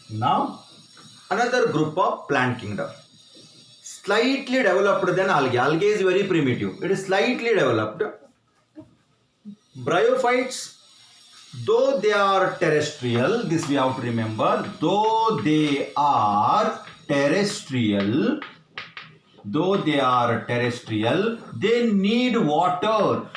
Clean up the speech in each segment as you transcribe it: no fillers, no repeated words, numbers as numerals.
Now, another group of plant kingdom. Slightly developed than algae. Algae is very primitive. It is slightly developed. Bryophytes, though they are terrestrial, this we have to remember, though they are terrestrial, they need water.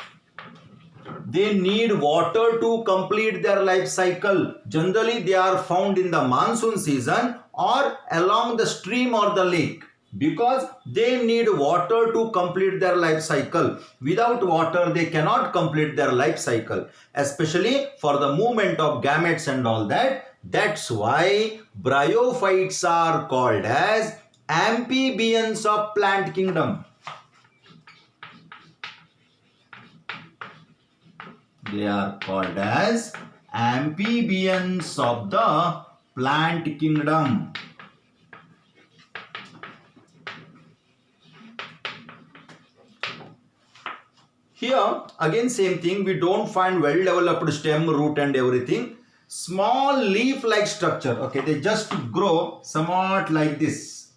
They need water to complete their life cycle. Generally, they are found in the monsoon season or along the stream or the lake because they need water to complete their life cycle. Without water, they cannot complete their life cycle, especially for the movement of gametes and all that. That's why bryophytes are called as amphibians of plant kingdom. They are called as amphibians of the plant kingdom. Here again same thing, we don't find well developed stem, root and everything. Small leaf like structure, okay, they just grow somewhat like this.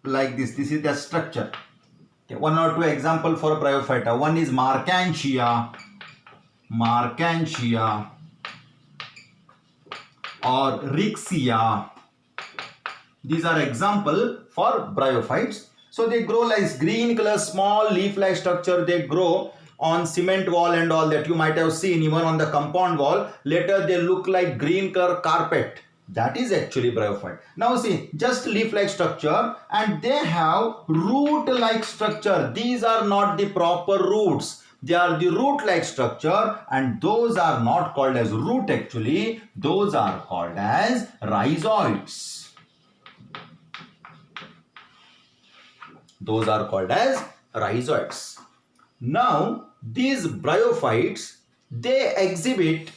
This is the structure. Okay, one or two example for bryophyta. One is Marchantia or Rixia. These are example for bryophytes. So they grow like green color, small leaf-like structure. They grow on cement wall and all that. You might have seen even on the compound wall. Later they look like green color carpet. That is actually bryophyte. Now see, just leaf-like structure and they have root-like structure. These are not the proper roots. They are the root-like structure and those are not called as root actually. Those are called as rhizoids. Those are called as rhizoids. Now, these bryophytes, they exhibit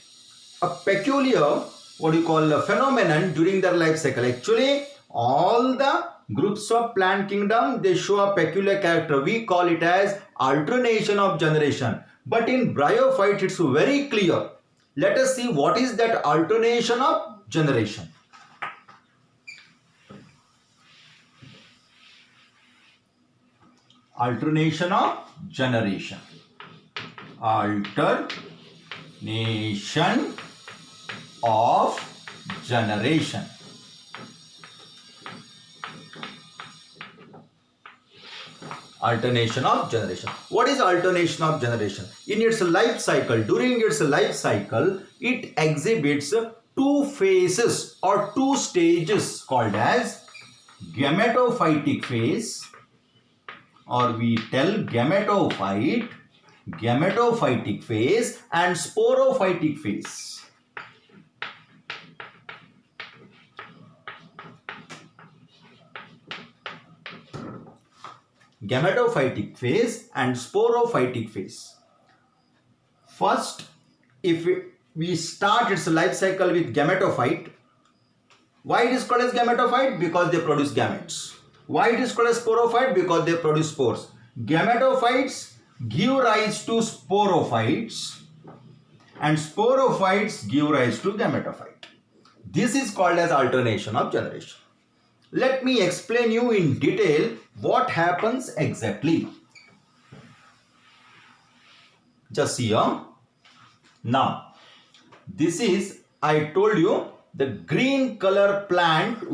a peculiar, phenomenon during their life cycle. Actually, all the groups of plant kingdom, they show a peculiar character. We call it as alternation of generation. But in bryophyte, it's very clear. Let us see what is that alternation of generation. Alternation of generation. Alternation of generation. Alternation of generation. What is alternation of generation? In its life cycle, during its life cycle, it exhibits two phases or two stages called as gametophytic phase, or we tell gametophytic phase and sporophytic phase. Gametophytic phase and sporophytic phase. First, if we start its life cycle with gametophyte, why it is called as gametophyte? Because they produce gametes. Why it is called as sporophyte? Because they produce spores. Gametophytes give rise to sporophytes and sporophytes give rise to gametophyte. This is called as alternation of generation. Let me explain you in detail what happens exactly. Just see here. Now, this is, I told you, the green color plant,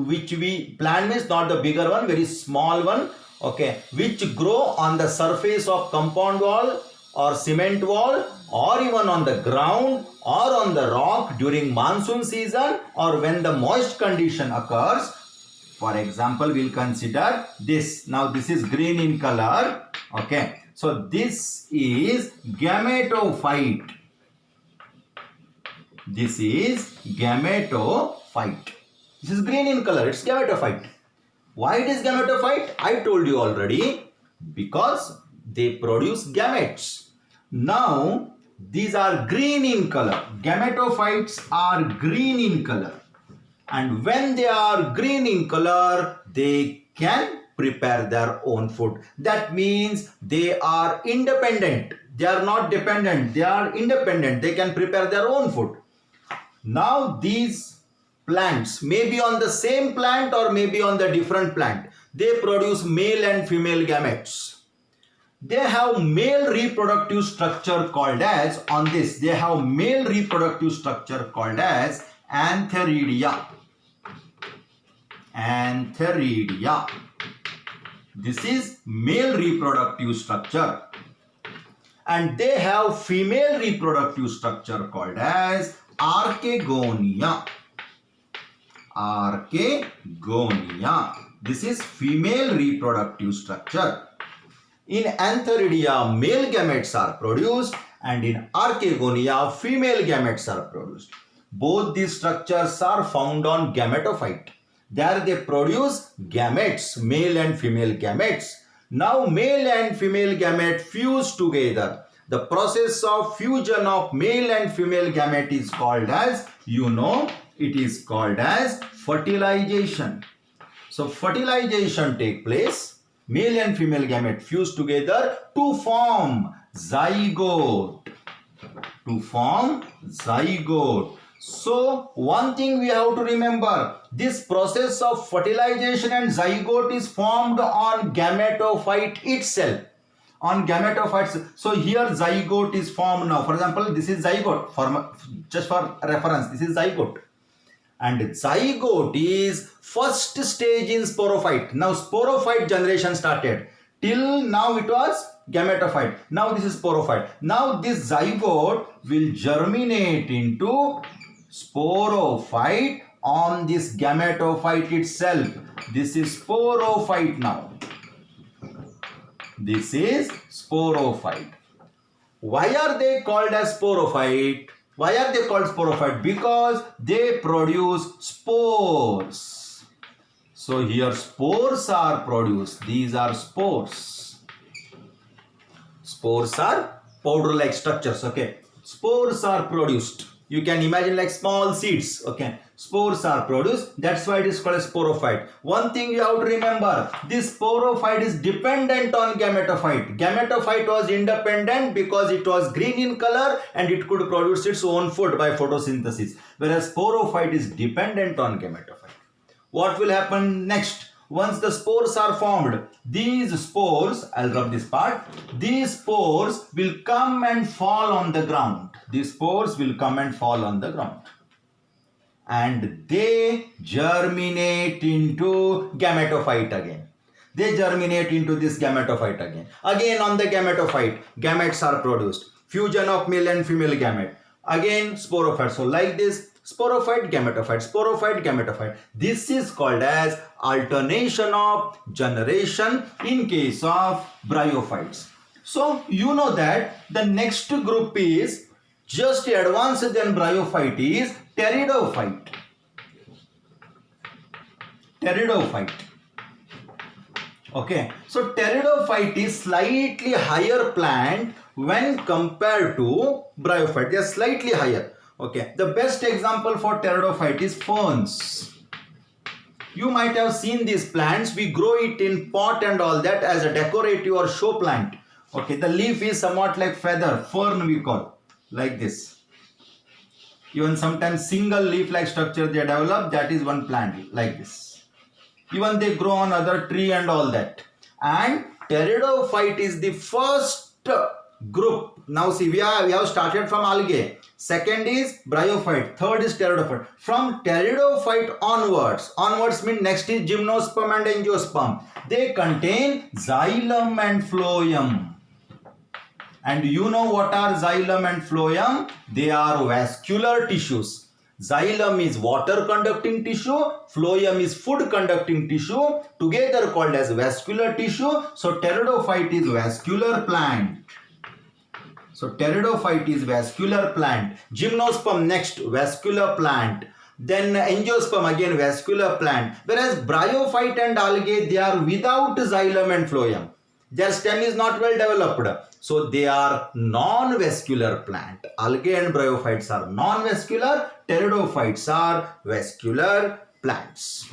plant means not the bigger one, very small one, okay, which grow on the surface of compound wall or cement wall or even on the ground or on the rock during monsoon season or when the moist condition occurs. For example, we'll consider this. Now this is green in color, okay. So this is gametophyte. This is gametophyte. This is green in color, it's gametophyte. Why it is gametophyte? I told you already, because they produce gametes. Now, these are green in color. Gametophytes are green in color. And when they are green in color, they can prepare their own food. That means they are independent. They are not dependent. They are independent. They can prepare their own food. Now these plants, maybe on the same plant or maybe on the different plant, they produce male and female gametes. They have male reproductive structure called as, on this, they have male reproductive structure called as antheridia. Antheridia. This is male reproductive structure. And they have female reproductive structure called as archegonia. Archegonia. This is female reproductive structure. In antheridia, male gametes are produced, and in archegonia, female gametes are produced. Both these structures are found on gametophyte. There they produce gametes, male and female gametes. Now male and female gamete fuse together. The process of fusion of male and female gamete is called as, it is called as fertilization. So fertilization takes place. Male and female gamete fuse together to form zygote. So one thing we have to remember, this process of fertilization and zygote is formed on gametophyte itself. On gametophytes. So here zygote is formed now. For example, this is zygote. Just for reference, this is zygote. And zygote is first stage in sporophyte. Now sporophyte generation started. Till now it was gametophyte. Now this is sporophyte. Now this zygote will germinate into sporophyte on this gametophyte itself. This is sporophyte now. This is sporophyte. Why are they called as sporophyte? Why are they called sporophyte? Because they produce spores. So here spores are produced. These are spores. Spores are powder-like structures. Okay. Spores are produced. You can imagine like small seeds. Okay. Spores are produced. That's why it is called a sporophyte. One thing you have to remember, this sporophyte is dependent on gametophyte. Gametophyte was independent because it was green in color and it could produce its own food by photosynthesis. Whereas sporophyte is dependent on gametophyte. What will happen next? Once the spores are formed, these spores, I'll rub this part, these spores will come and fall on the ground. These spores will come and fall on the ground. And they germinate into gametophyte again. They germinate into this gametophyte again. Again on the gametophyte, gametes are produced. Fusion of male and female gamete. Again sporophyte. So like this, sporophyte, gametophyte, sporophyte, gametophyte. This is called as alternation of generation in case of bryophytes. So you know that the next group is just advanced than bryophyte is pteridophyte. Pteridophyte. Okay. So pteridophyte is slightly higher plant when compared to bryophyte. They are slightly higher. Okay. The best example for pteridophyte is ferns. You might have seen these plants. We grow it in pot and all that as a decorative or show plant. Okay. The leaf is somewhat like feather. Fern we call. Like this. Even sometimes single leaf-like structure they develop, that is one plant like this. Even they grow on other tree and all that. And pteridophyte is the first group. Now see, we have started from algae. Second is bryophyte. Third is pteridophyte. From pteridophyte onwards means next is gymnosperm and angiosperm. They contain xylem and phloem. And you know what are xylem and phloem? They are vascular tissues. Xylem is water conducting tissue, phloem is food conducting tissue, together called as vascular tissue. So pteridophyte is vascular plant. So pteridophyte is vascular plant. Gymnosperm next, vascular plant. Then angiosperm again vascular plant. Whereas bryophyte and algae, they are without xylem and phloem. Their stem is not well developed. So they are non-vascular plant. Algae and bryophytes are non-vascular. Pteridophytes are vascular plants.